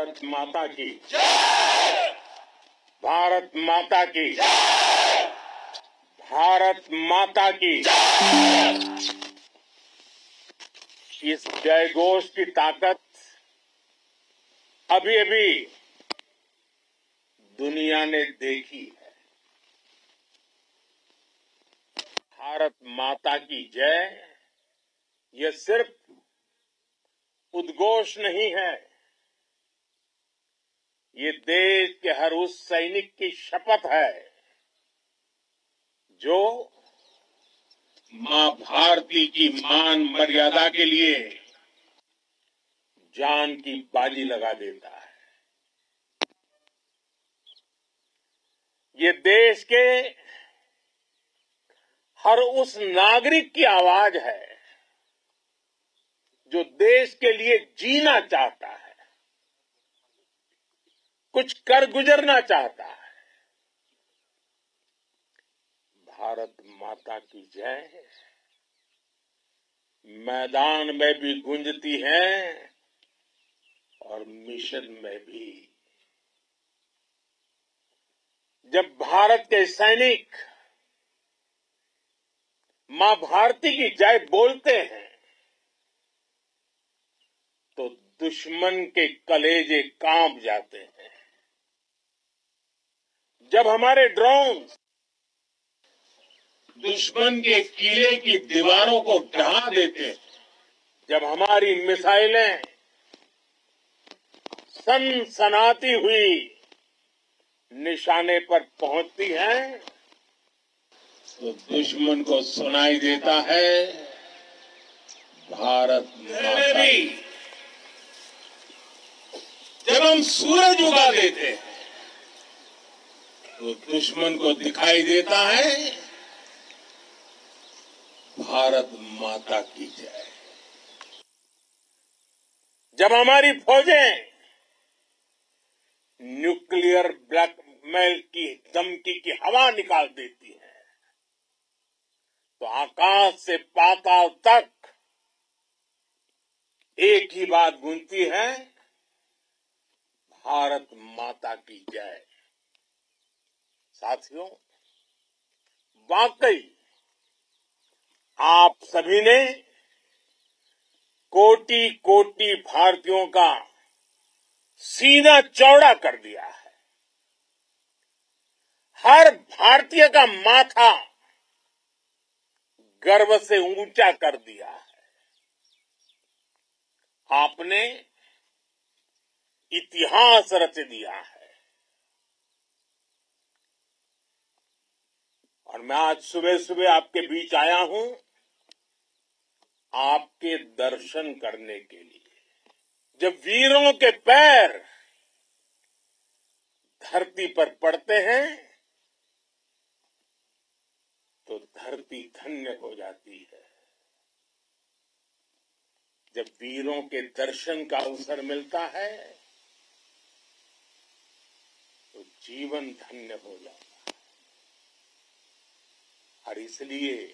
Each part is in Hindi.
भारत माता की जय। भारत माता की जय। भारत माता की जय। इस जयघोष की ताकत अभी अभी दुनिया ने देखी है। भारत माता की जय यह सिर्फ उद्घोष नहीं है, ये देश के हर उस सैनिक की शपथ है जो मां भारती की मान मर्यादा के लिए जान की बाजी लगा देता है। ये देश के हर उस नागरिक की आवाज है जो देश के लिए जीना चाहता है, कुछ कर गुजरना चाहता है। भारत माता की जय मैदान में भी गूंजती है और मिशन में भी। जब भारत के सैनिक मां भारती की जय बोलते हैं तो दुश्मन के कलेजे कांप जाते हैं। जब हमारे ड्रोन दुश्मन के किले की दीवारों को ढहा देते हैं, जब हमारी मिसाइलें सनसनाती हुई निशाने पर पहुंचती हैं तो दुश्मन को सुनाई देता है भारत माता। जब हम सूरज उगा देते हैं तो दुश्मन को दिखाई देता है भारत माता की जय। जब हमारी फौजें न्यूक्लियर ब्लैकमेल की धमकी की हवा निकाल देती है तो आकाश से पाताल तक एक ही बात गूंजती है भारत माता की जय। साथियों, वाकई आप सभी ने कोटि कोटि भारतीयों का सीना चौड़ा कर दिया है। हर भारतीय का माथा गर्व से ऊंचा कर दिया है। आपने इतिहास रच दिया है। और मैं आज सुबह सुबह आपके बीच आया हूं आपके दर्शन करने के लिए। जब वीरों के पैर धरती पर पड़ते हैं तो धरती धन्य हो जाती है। जब वीरों के दर्शन का अवसर मिलता है तो जीवन धन्य हो जाता है। और इसलिए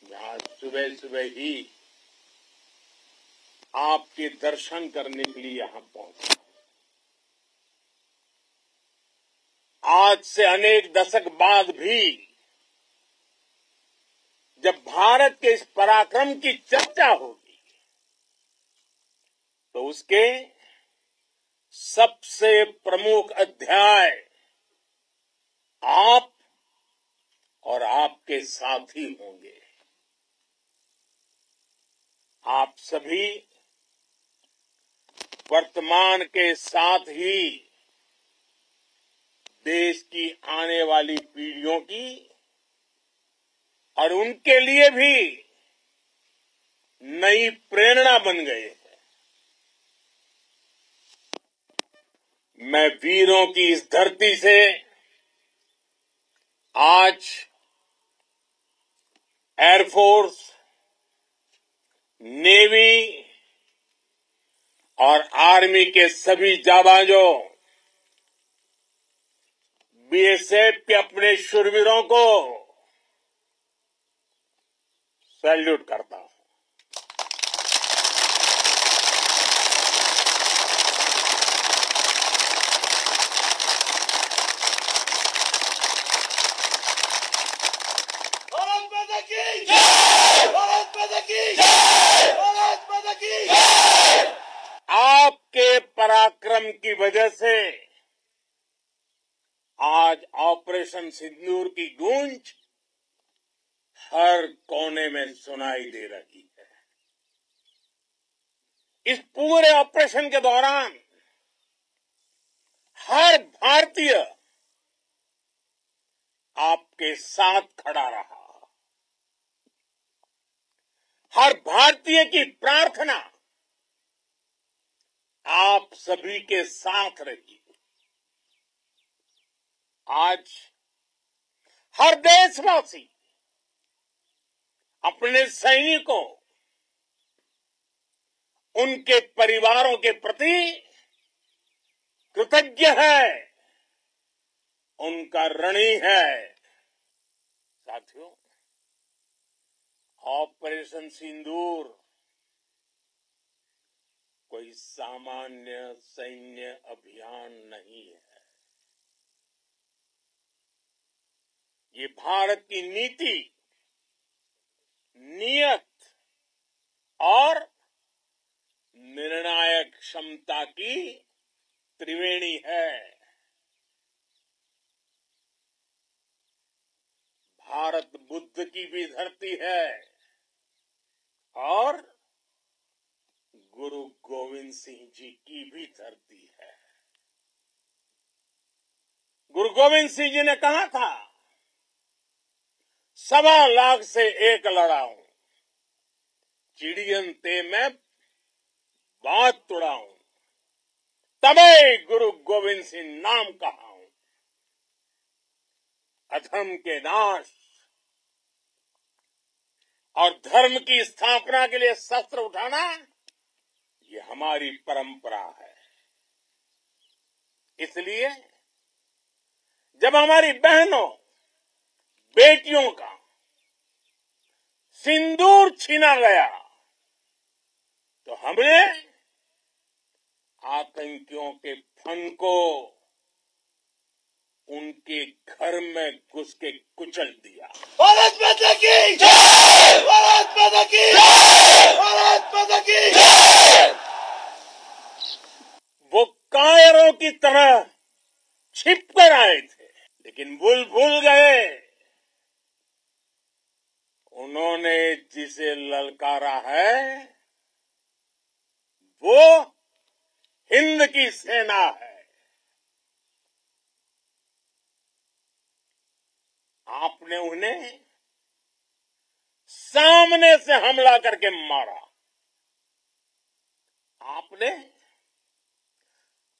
मैं आज सुबह सुबह ही आपके दर्शन करने के लिए यहां पहुंचा। आज से अनेक दशक बाद भी जब भारत के इस पराक्रम की चर्चा होगी तो उसके सबसे प्रमुख अध्याय आप और आपके साथी होंगे। आप सभी वर्तमान के साथ ही देश की आने वाली पीढ़ियों की और उनके लिए भी नई प्रेरणा बन गए हैं। मैं वीरों की इस धरती से आज एयरफोर्स, नेवी और आर्मी के सभी जाबाजों, बीएसएफ के अपने शूरवीरों को सैल्यूट करता हूं। पराक्रम की वजह से आज ऑपरेशन सिंदूर की गूंज हर कोने में सुनाई दे रही है। इस पूरे ऑपरेशन के दौरान हर भारतीय आपके साथ खड़ा रहा। हर भारतीय की प्रार्थना आप सभी के साथ रही। आज हर देशवासी अपने सैनिकों, उनके परिवारों के प्रति कृतज्ञ है, उनका ऋणी है। साथियों, ऑपरेशन सिंदूर कोई सामान्य सैन्य अभियान नहीं है। ये भारत की नीति, नियत और निर्णायक क्षमता की त्रिवेणी है। भारत बुद्ध की भी धरती है और गुरु गोविंद सिंह जी की भी धरती है। गुरु गोविंद सिंह जी ने कहा था, 1.25 से एक लड़ाऊं, चिड़ियन ते मैं बात तुड़ाऊं, तबे गुरु गोविंद सिंह नाम कहाऊं। अधर्म के नाश और धर्म की स्थापना के लिए शस्त्र उठाना, ये हमारी परंपरा है। इसलिए जब हमारी बहनों, बेटियों का सिंदूर छीना गया, तो हमने आतंकियों के फन को उनके घर में घुस के कुचल दिया। भारत माता की जय! भारत माता की जय! भारत माता की जय! वो कायरों की तरह छिप कर आए थे, लेकिन भूल गए उन्होंने जिसे ललकारा है वो हिंद की सेना है। आपने उन्हें सामने से हमला करके मारा। आपने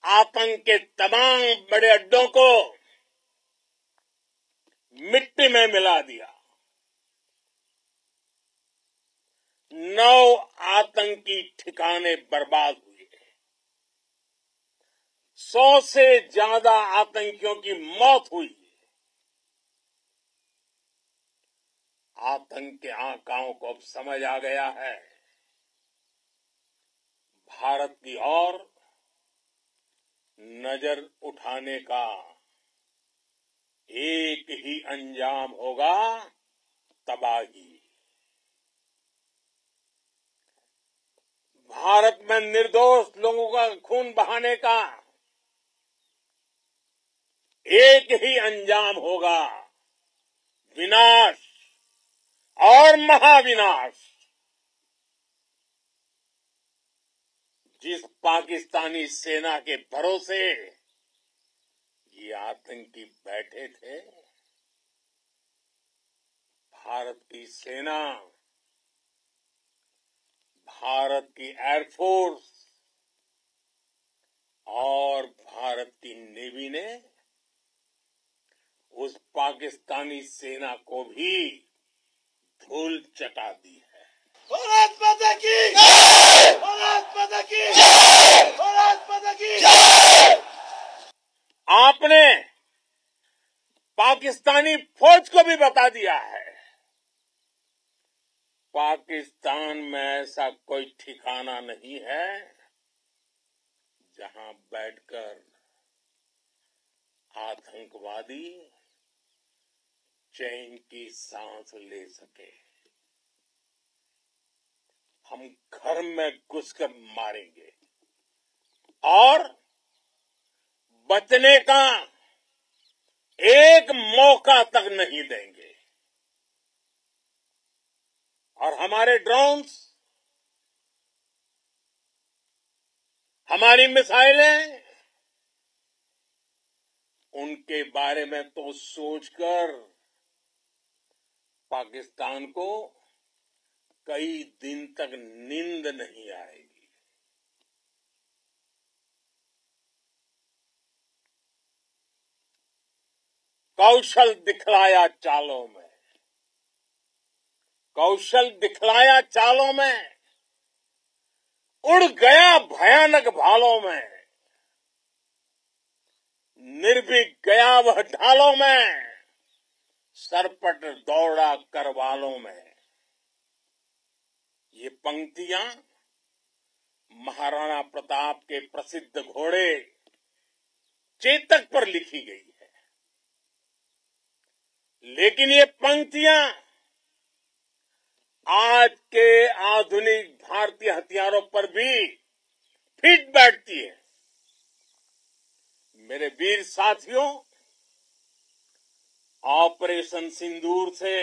आतंक के तमाम बड़े अड्डों को मिट्टी में मिला दिया। 9 आतंकी ठिकाने बर्बाद हुए। 100 से ज्यादा आतंकियों की मौत हुई। आतंक के आकाओं को अब समझ आ गया है, भारत की ओर नजर उठाने का एक ही अंजाम होगा, तबाही। भारत में निर्दोष लोगों का खून बहाने का एक ही अंजाम होगा, विनाश और महाविनाश। जिस पाकिस्तानी सेना के भरोसे ये आतंकी बैठे थे, भारत की सेना, भारत की एयरफोर्स और भारत की नेवी ने उस पाकिस्तानी सेना को भी धूल चटा दी है। भारत माता की जय! भारत माता की जय! भारत माता की जय! आपने पाकिस्तानी फौज को भी बता दिया है, पाकिस्तान में ऐसा कोई ठिकाना नहीं है जहां बैठकर आतंकवादी चैन की सांस ले सके। हम घर में घुसकर मारेंगे और बचने का एक मौका तक नहीं देंगे। और हमारे ड्रोन्स, हमारी मिसाइलें, उनके बारे में तो सोचकर पाकिस्तान को कई दिन तक नींद नहीं आएगी। कौशल दिखलाया चालों में, कौशल दिखलाया चालों में, उड़ गया भयानक भालों में, निर्भीक गया वह ढालों में, सरपट दौड़ा करवालों में। ये पंक्तियां महाराणा प्रताप के प्रसिद्ध घोड़े चेतक पर लिखी गई है। लेकिन ये पंक्तियां आज के आधुनिक भारतीय हथियारों पर भी फिट बैठती है। मेरे वीर साथियों, ऑपरेशन सिंदूर से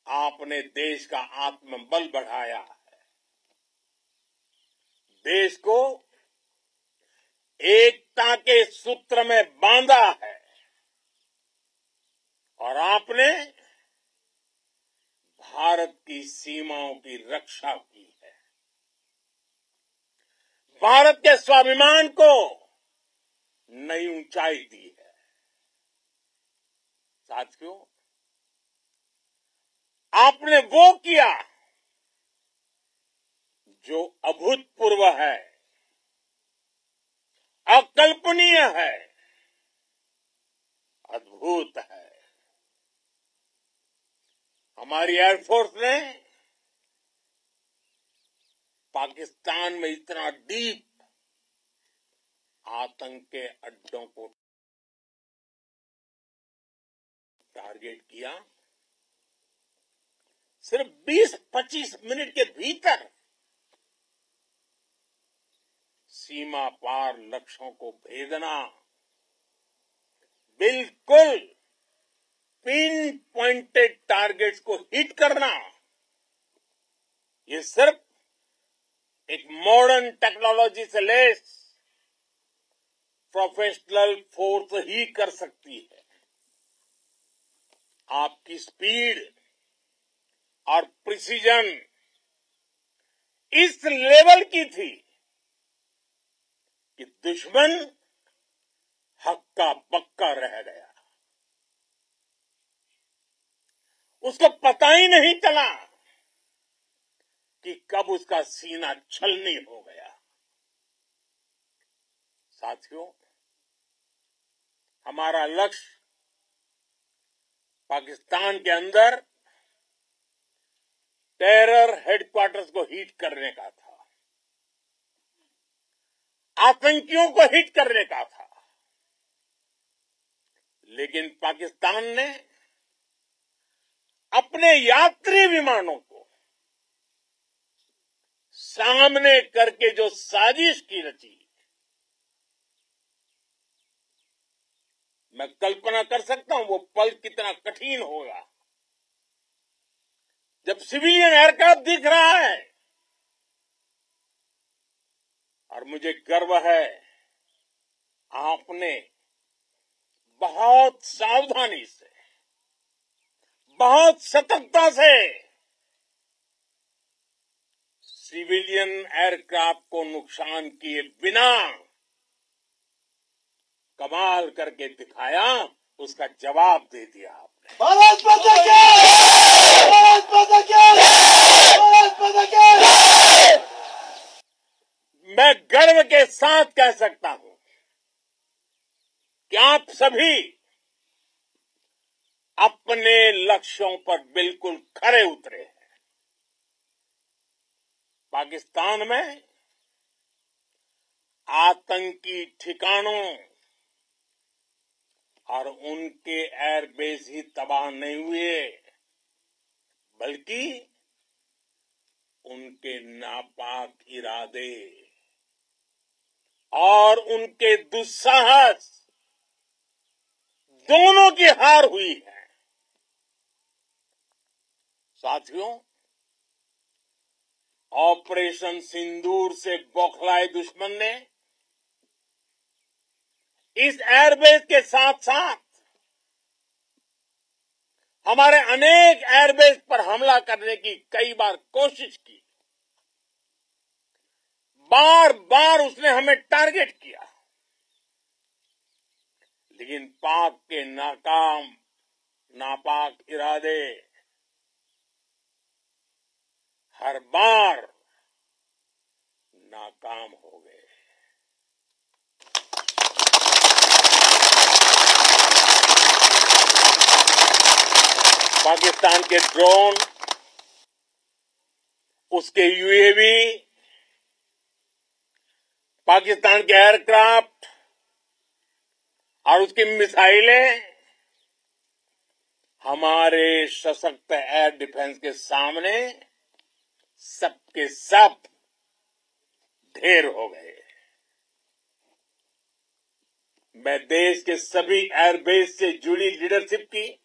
आपने देश का आत्मबल बढ़ाया है, देश को एकता के सूत्र में बांधा है और आपने भारत की सीमाओं की रक्षा की है। भारत के स्वाभिमान को नई ऊंचाई दी है। साथियों, आपने वो किया जो अभूतपूर्व है, अकल्पनीय है, अद्भुत है। हमारी एयरफोर्स ने पाकिस्तान में इतना डीप आतंक के अड्डों को टारगेट किया। सिर्फ 20-25 मिनट के भीतर सीमा पार लक्ष्यों को भेदना, बिल्कुल पिन पॉइंटेड टारगेट्स को हिट करना, ये सिर्फ एक मॉडर्न टेक्नोलॉजी से लेस प्रोफेशनल फोर्स ही कर सकती है। आपकी स्पीड और प्रिसीजन इस लेवल की थी कि दुश्मन हक्का बक्का रह गया। उसको पता ही नहीं चला कि कब उसका सीना छलनी हो गया। साथियों, हमारा लक्ष्य पाकिस्तान के अंदर टेरर हेडक्वार्टर्स को हिट करने का था, आतंकियों को हिट करने का था। लेकिन पाकिस्तान ने अपने यात्री विमानों को सामने करके जो साजिश की रची, मैं कल्पना कर सकता हूं वो पल कितना कठिन होगा जब सिविलियन एयरक्राफ्ट दिख रहा है। और मुझे गर्व है, आपने बहुत सावधानी से, बहुत सतर्कता से सिविलियन एयरक्राफ्ट को नुकसान किए बिना कमाल करके दिखाया, उसका जवाब दे दिया आपने। भारत माता की! भारत माता की! भारत माता की! मैं गर्व के साथ कह सकता हूं कि आप सभी अपने लक्ष्यों पर बिल्कुल खरे उतरे हैं। पाकिस्तान में आतंकी ठिकानों और उनके एयरबेस ही तबाह नहीं हुए, बल्कि उनके नापाक इरादे और उनके दुस्साहस दोनों की हार हुई है। साथियों, ऑपरेशन सिंदूर से बौखलाए दुश्मन ने इस एयरबेस के साथ साथ हमारे अनेक एयरबेस पर हमला करने की कई बार कोशिश की। बार बार उसने हमें टारगेट किया, लेकिन पाक के नापाक इरादे हर बार नाकाम हो गए। पाकिस्तान के ड्रोन, उसके यूएवी, पाकिस्तान के एयरक्राफ्ट और उसकी मिसाइलें हमारे सशक्त एयर डिफेंस के सामने सबके सब ढेर हो गए। मैं देश के सभी एयरबेस से जुड़ी लीडरशिप की,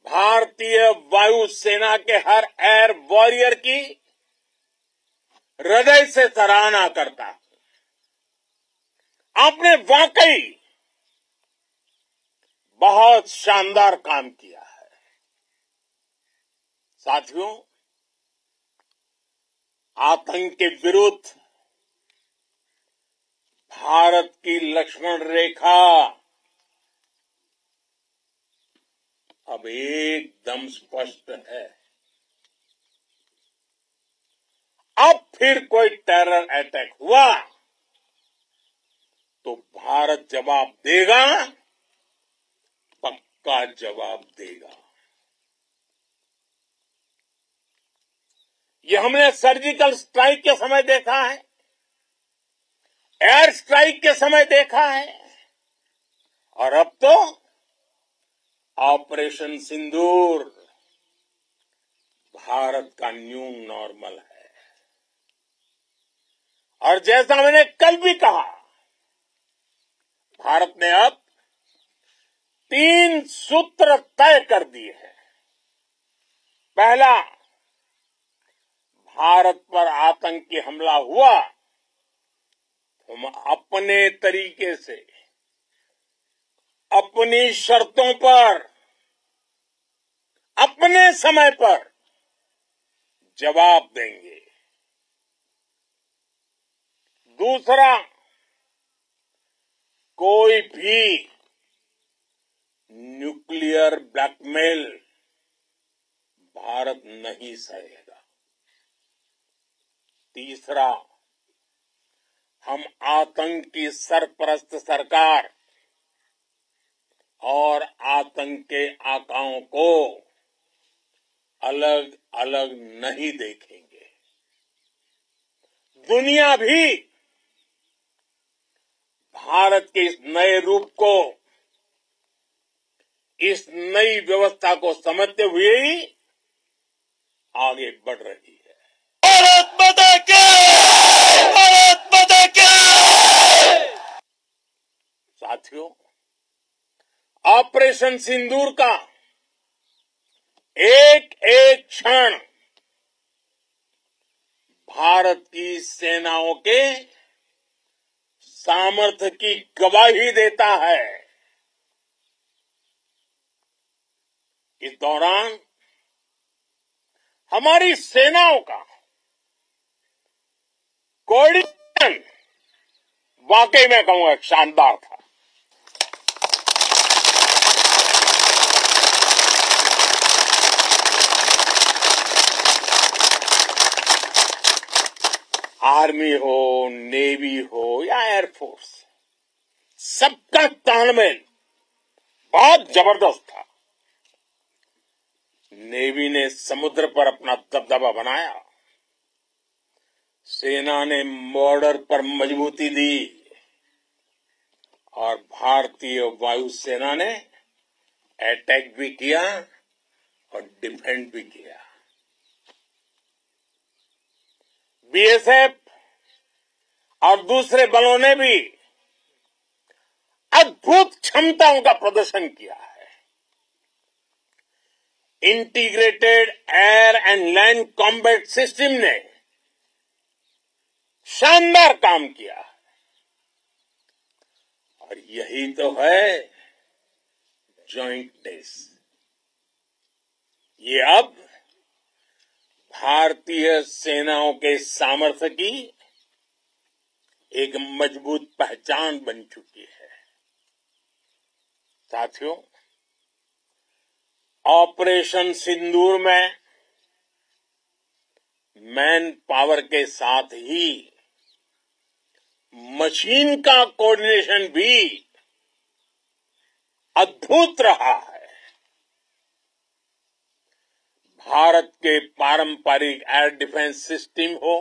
भारतीय वायुसेना के हर एयर वॉरियर की हृदय से सराहना करता हूं। आपने वाकई बहुत शानदार काम किया है। साथियों, आतंक के विरुद्ध भारत की लक्ष्मण रेखा अब एकदम स्पष्ट है। अब फिर कोई टेरर अटैक हुआ तो भारत जवाब देगा, पक्का जवाब देगा। ये हमने सर्जिकल स्ट्राइक के समय देखा है, एयर स्ट्राइक के समय देखा है, और अब तो ऑपरेशन सिंदूर भारत का न्यू नॉर्मल है। और जैसा मैंने कल भी कहा, भारत ने अब 3 सूत्र तय कर दिए हैं। पहला, भारत पर आतंकी हमला हुआ, हम अपने तरीके से, अपनी शर्तों पर, अपने समय पर जवाब देंगे। दूसरा, कोई भी न्यूक्लियर ब्लैकमेल भारत नहीं सहेगा। तीसरा, हम आतंक की सरपरस्त सरकार और आतंक के आकाओं को अलग अलग नहीं देखेंगे। दुनिया भी भारत के इस नए रूप को, इस नई व्यवस्था को समझते हुए ही आगे बढ़ रही है। भारत माता की! भारत माता की! साथियों, ऑपरेशन सिंदूर का एक एक क्षण भारत की सेनाओं के सामर्थ्य की गवाही देता है। इस दौरान हमारी सेनाओं का कोऑर्डिनेशन वाकई में कहूंगा शानदार था। आर्मी हो, नेवी हो या एयरफोर्स, सबका तालमेल बहुत जबरदस्त था। नेवी ने समुद्र पर अपना दबदबा बनाया, सेना ने बॉर्डर पर मजबूती दी और भारतीय वायुसेना ने अटैक भी किया और डिफेंड भी किया। बीएसएफ और दूसरे बलों ने भी अद्भुत क्षमताओं का प्रदर्शन किया है। Integrated air and land combat system ने शानदार काम किया और यही तो है जॉइंटनेस। ये अब भारतीय सेनाओं के सामर्थ्य की एक मजबूत पहचान बन चुकी है। साथियों, ऑपरेशन सिंदूर में मैन पावर के साथ ही मशीन का कोऑर्डिनेशन भी अद्भुत रहा है। भारत के पारंपरिक एयर डिफेंस सिस्टम हो,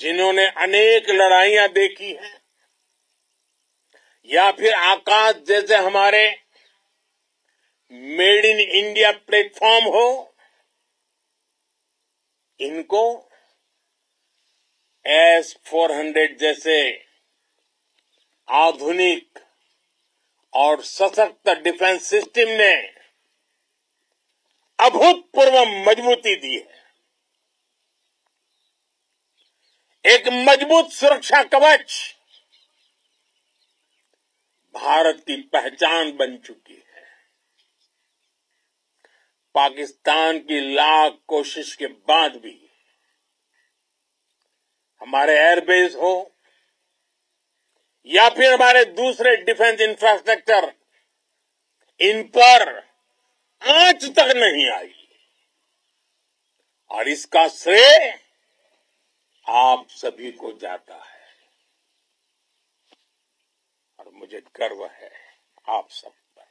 जिन्होंने अनेक लड़ाइयां देखी हैं, या फिर आकाश जैसे हमारे मेड इन इंडिया प्लेटफॉर्म हो, इनको S-400 जैसे आधुनिक और सशक्त डिफेंस सिस्टम ने अभूतपूर्व मजबूती दी है। एक मजबूत सुरक्षा कवच भारत की पहचान बन चुकी है। पाकिस्तान की लाख कोशिश के बाद भी हमारे एयरबेस हो या फिर हमारे दूसरे डिफेंस इंफ्रास्ट्रक्चर, इन पर आंच तक नहीं आई और इसका श्रेय आप सभी को जाता है और मुझे गर्व है आप सब पर।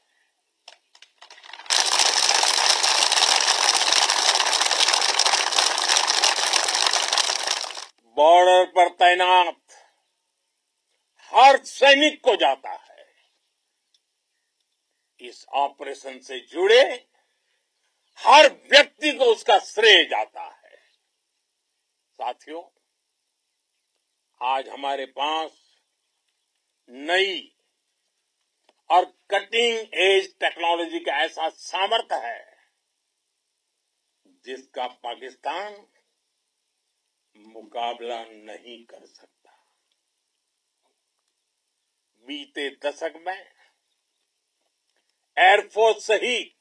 बॉर्डर पर तैनात हर सैनिक को जाता है। इस ऑपरेशन से जुड़े हर व्यक्ति को उसका श्रेय जाता है। साथियों, आज हमारे पास नई और कटिंग एज टेक्नोलॉजी का ऐसा सामर्थ्य है जिसका पाकिस्तान मुकाबला नहीं कर सकता। बीते दशक में एयरफोर्स सहित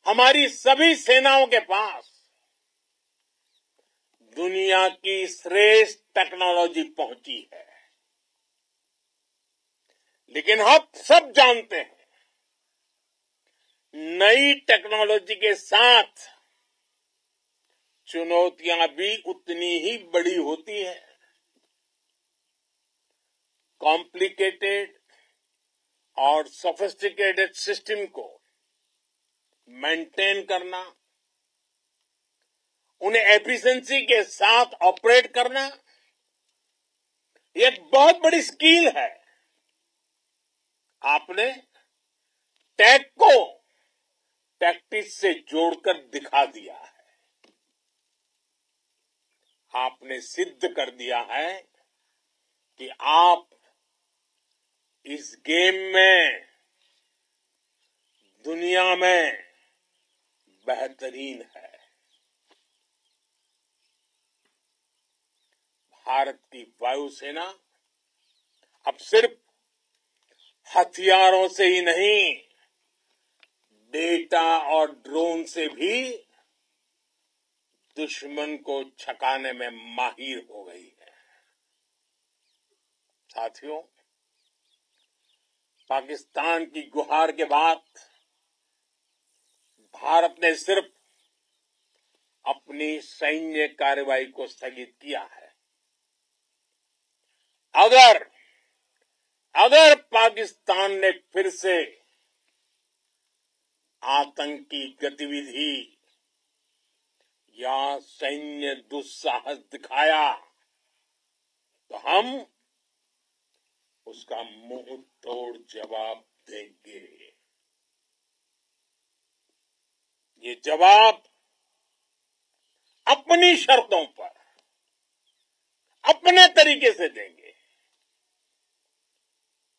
हमारी सभी सेनाओं के पास दुनिया की श्रेष्ठ टेक्नोलॉजी पहुंची है। लेकिन हम सब जानते हैं, नई टेक्नोलॉजी के साथ चुनौतियां भी उतनी ही बड़ी होती है। कॉम्प्लिकेटेड और सोफिस्टिकेटेड सिस्टम को मेंटेन करना, उन्हें एफिशिएंसी के साथ ऑपरेट करना, ये एक बहुत बड़ी स्किल है। आपने टेक को टैक्टिक्स से जोड़कर दिखा दिया है। आपने सिद्ध कर दिया है कि आप इस गेम में दुनिया में बेहतरीन है। भारत की वायुसेना अब सिर्फ हथियारों से ही नहीं, डेटा और ड्रोन से भी दुश्मन को छकाने में माहिर हो गई है। साथियों, पाकिस्तान की गुहार के बाद भारत ने सिर्फ अपनी सैन्य कार्रवाई को स्थगित किया है। अगर पाकिस्तान ने फिर से आतंकी गतिविधि या सैन्य दुस्साहस दिखाया तो हम उसका मुंह तोड़ जवाब देंगे। ये जवाब अपनी शर्तों पर अपने तरीके से देंगे।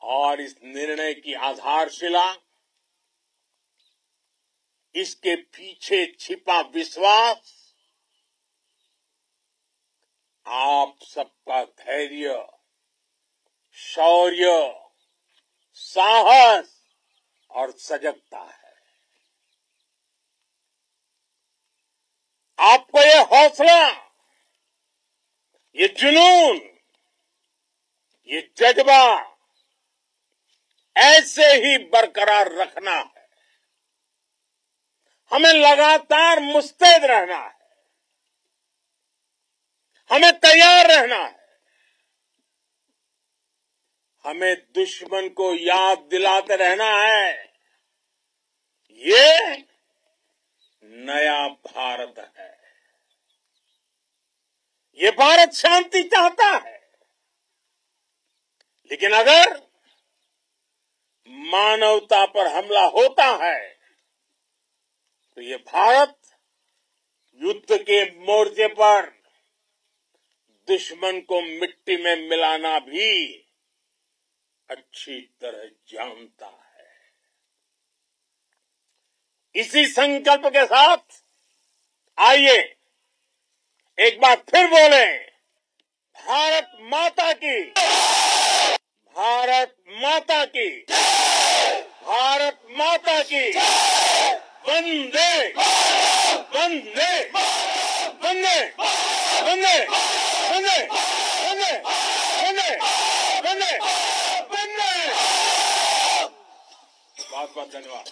और इस निर्णय की आधारशिला, इसके पीछे छिपा विश्वास आप सबका धैर्य, शौर्य, साहस और सजगता है। आपको ये हौसला, ये जुनून, ये जज्बा ऐसे ही बरकरार रखना है। हमें लगातार मुस्तैद रहना है, हमें तैयार रहना है। हमें दुश्मन को याद दिलाते रहना है, ये नया भारत है। ये भारत शांति चाहता है, लेकिन अगर मानवता पर हमला होता है तो ये भारत युद्ध के मोर्चे पर दुश्मन को मिट्टी में मिलाना भी अच्छी तरह जानता है। इसी संकल्प के साथ आइए एक बार फिर बोले, भारत माता की, भारत माता की, भारत माता की, वंदे वंदे वंदे वंदे वंदे वंदे वंदे वंदे वंदे। बहुत बहुत धन्यवाद।